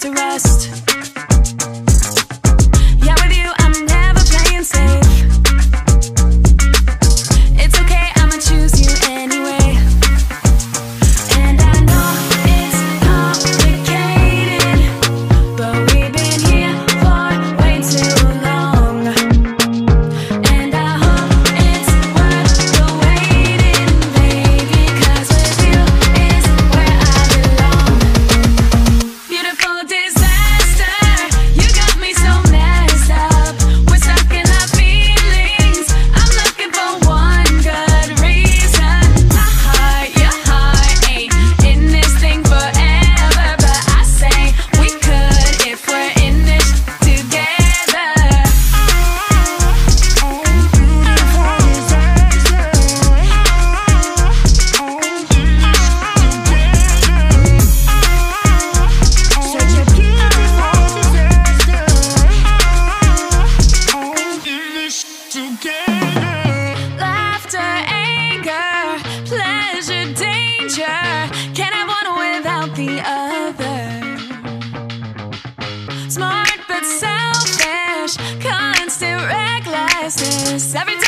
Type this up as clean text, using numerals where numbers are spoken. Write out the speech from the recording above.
to rust. Yeah, with you I'm never playing safe. It's okay, I'ma choose you anyway. And I know it's complicated, but we've been here for way too long. And I hope it's worth the waiting, baby, 'cause with you is where I belong. Beautiful disaster, you got me so messed up. We're stuck in our feelings, I'm looking for one good reason. My heart, your heart ain't in this thing forever, but I say we could if we're in this together. Laughter, anger, pleasure, danger. Can't have one without the other. Smart but selfish, constant recklessness. Every time